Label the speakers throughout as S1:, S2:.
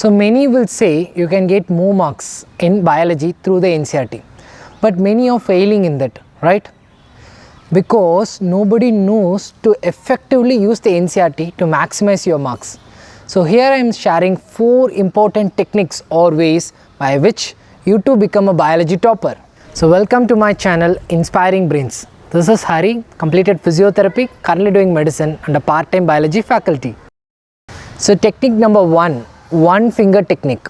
S1: So many will say you can get more marks in biology through the NCERT, but many are failing in that, right? Because nobody knows to effectively use the NCERT to maximize your marks. So here I am sharing 4 important techniques or ways by which you too become a biology topper. So welcome to my channel Inspiring Brains. This is Hari, completed physiotherapy, currently doing medicine and a part-time biology faculty. So technique number 1, one finger technique.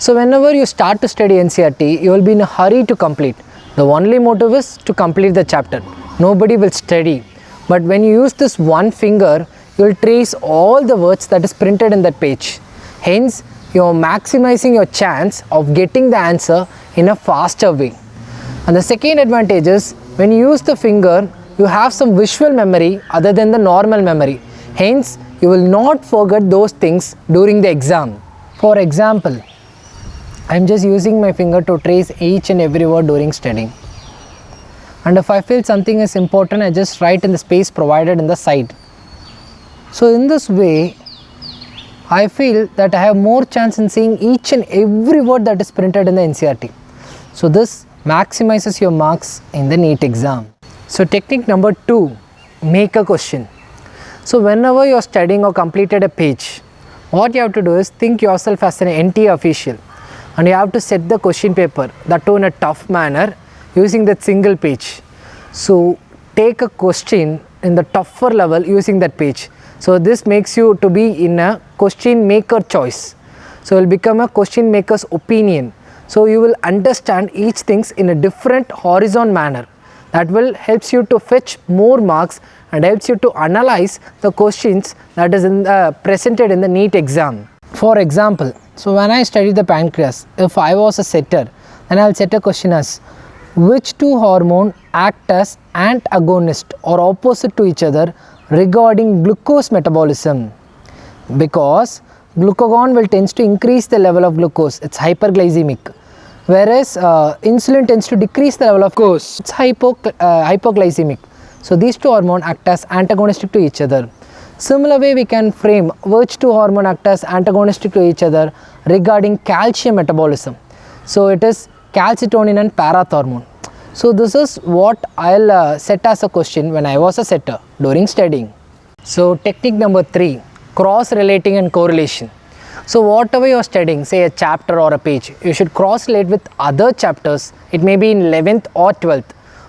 S1: So whenever you start to study NCERT, you will be in a hurry to complete. The only motive is to complete the chapter. Nobody will study. But when you use this one finger, you will trace all the words that is printed in that page. Hence, you are maximizing your chance of getting the answer in a faster way. And the second advantage is, when you use the finger, you have some visual memory other than the normal memory. Hence, you will not forget those things during the exam. For example, I am just using my finger to trace each and every word during studying. And if I feel something is important, I just write in the space provided in the side. So in this way, I feel that I have more chance in seeing each and every word that is printed in the NCERT. So this maximizes your marks in the NEET exam. So technique number 2, make a question. So whenever you are studying or completed a page, what you have to do is think yourself as an NTA official, and you have to set the question paper, that too in a tough manner, using that single page. So take a question in the tougher level using that page. So this makes you to be in a question maker choice. So you will become a question maker's opinion. So you will understand each things in a different horizon manner. That will helps you to fetch more marks and helps you to analyze the questions that is presented in the NEET exam. For example, so when I study the pancreas, if I was a setter, then I will set a question as, which two hormones act as antagonist or opposite to each other regarding glucose metabolism? Because glucagon will tends to increase the level of glucose, it's hyperglycemic, whereas insulin tends to decrease the level of glucose, it's hypoglycemic. So these two hormones act as antagonistic to each other. Similar way we can frame which two hormones act as antagonistic to each other regarding calcium metabolism. So it is calcitonin and parathormone. So this is what I'll set as a question when I was a setter during studying. So technique number 3, cross-relating and correlation. So whatever you are studying, say a chapter or a page, you should cross-relate with other chapters. It may be in 11th or 12th.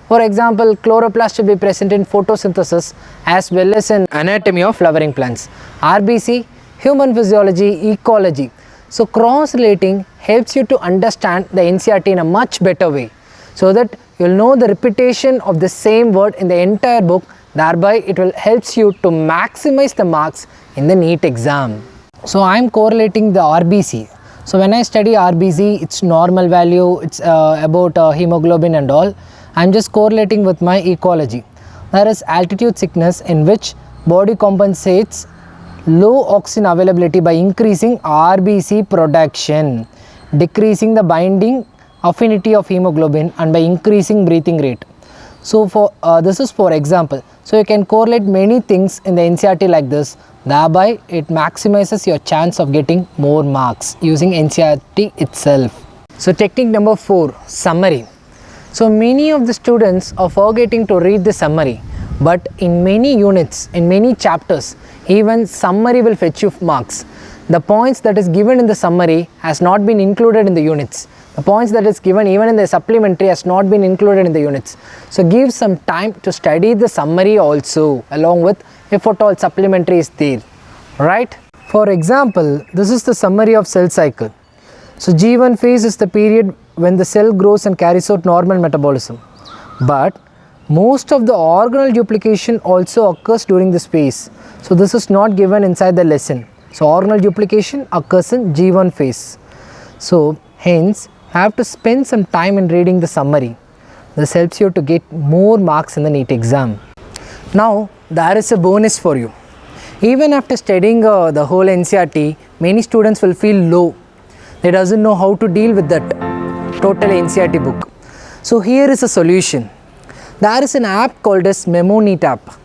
S1: For example, chloroplast should be present in photosynthesis as well as in anatomy of flowering plants. RBC, human physiology, ecology. So cross-relating helps you to understand the NCERT in a much better way, so that you will know the repetition of the same word in the entire book. Thereby it will helps you to maximize the marks in the NEET exam. So I am correlating the RBC. So when I study RBC, its normal value, it's about hemoglobin and all. I am just correlating with my ecology. There is altitude sickness, in which body compensates low oxygen availability by increasing RBC production, decreasing the binding affinity of hemoglobin, and by increasing breathing rate. So for this is for example. So you can correlate many things in the NCERT like this. Thereby it maximizes your chance of getting more marks using NCERT itself. So technique number 4, summary. So many of the students are forgetting to read the summary, but in many units, in many chapters, even summary will fetch you marks. The points that is given in the summary has not been included in the units. The points that is given even in the supplementary has not been included in the units. So give some time to study the summary also, along with if at all supplementary is there, right? For example, this is the summary of cell cycle. So G1 phase is the period when the cell grows and carries out normal metabolism. But most of the organelle duplication also occurs during this phase. So this is not given inside the lesson. So organelle duplication occurs in G1 phase. So hence have to spend some time in reading the summary. This helps you to get more marks in the NEET exam. Now there is a bonus for you. Even after studying the whole NCERT, many students will feel low. They doesn't know how to deal with that total NCERT book. So here is a solution. There is an app called as MemoNeet app,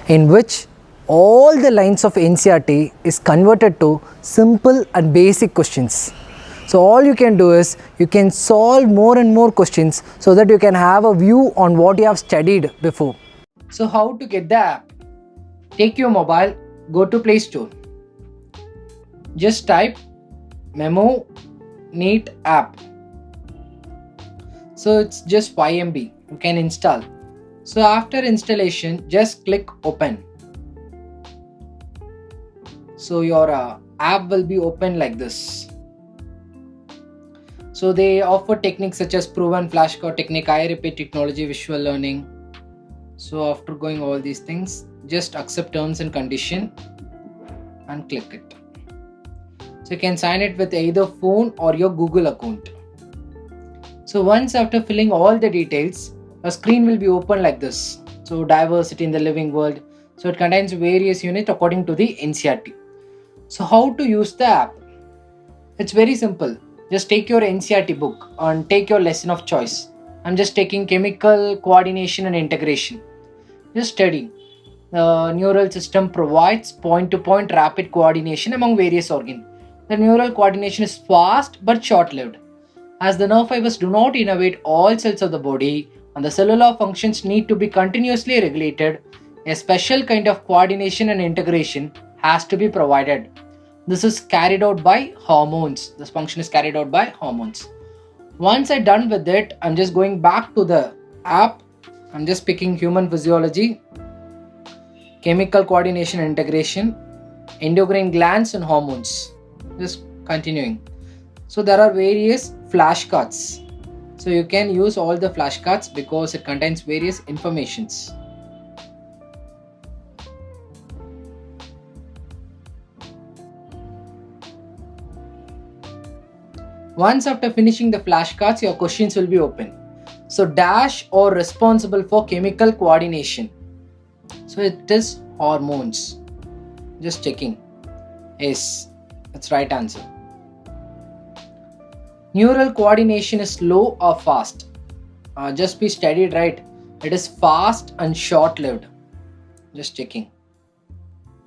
S1: in which all the lines of NCERT is converted to simple and basic questions. So all you can do is you can solve more and more questions so that you can have a view on what you have studied before. So how to get the app? Take your mobile, go to Play Store. Just type Memo NEET app. So it's just 5 MB. You can install. So after installation, just click open. So your app will be open like this. So they offer techniques such as proven flashcard technique, IRP technology, visual learning. So after going all these things, just accept terms and condition and click it. So you can sign it with either phone or your Google account. So once after filling all the details, a screen will be open like this. So diversity in the living world. So it contains various units according to the NCERT. So how to use the app? It's very simple. Just take your NCERT book and take your lesson of choice. I'm just taking chemical coordination and integration. Just study. The neural system provides point-to-point rapid coordination among various organs. The neural coordination is fast but short-lived. As the nerve fibers do not innervate all cells of the body and the cellular functions need to be continuously regulated, a special kind of coordination and integration has to be provided. This is carried out by hormones. This function is carried out by hormones. Once I'm done with it, I'm just going back to the app. I'm just picking human physiology, chemical coordination and integration, endocrine glands and hormones. Just continuing. So there are various flashcards. So you can use all the flashcards because it contains various informations. Once after finishing the flashcards, your questions will be open. So dash or responsible for chemical coordination. So it is hormones. Just checking. Yes, that's right answer. Neural coordination is slow or fast. Just be studied right. It is fast and short-lived. Just checking.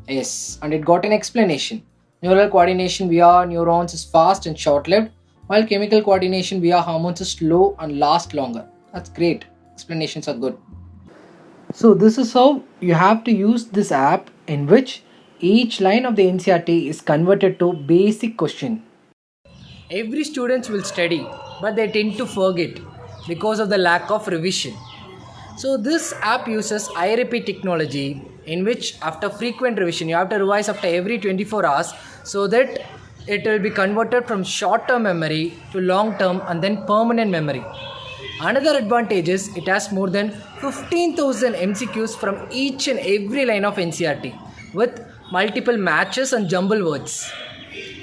S1: Yes, and it got an explanation. Neural coordination via neurons is fast and short-lived, while chemical coordination via hormones is slow and lasts longer. That's great. Explanations are good. So this is how you have to use this app, in which each line of the NCERT is converted to basic question. Every student will study, but they tend to forget because of the lack of revision. So this app uses IRP technology, in which after frequent revision you have to revise after every 24 hours so that it will be converted from short-term memory to long-term and then permanent memory. Another advantage is it has more than 15,000 MCQs from each and every line of NCERT with multiple matches and jumble words.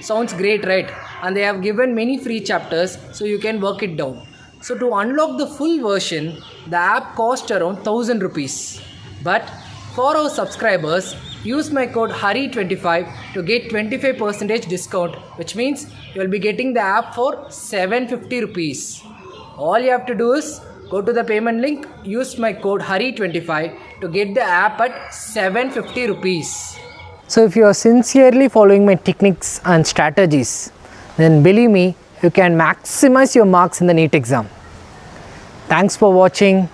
S1: Sounds great, right? And they have given many free chapters so you can work it down. So to unlock the full version, the app costs around 1000 rupees. But for our subscribers, use my code HURRY25 to get 25% discount, which means you will be getting the app for 750 rupees. All you have to do is go to the payment link, use my code HURRY25 to get the app at 750 rupees. So if you are sincerely following my techniques and strategies, then believe me, you can maximize your marks in the NEET exam. Thanks for watching.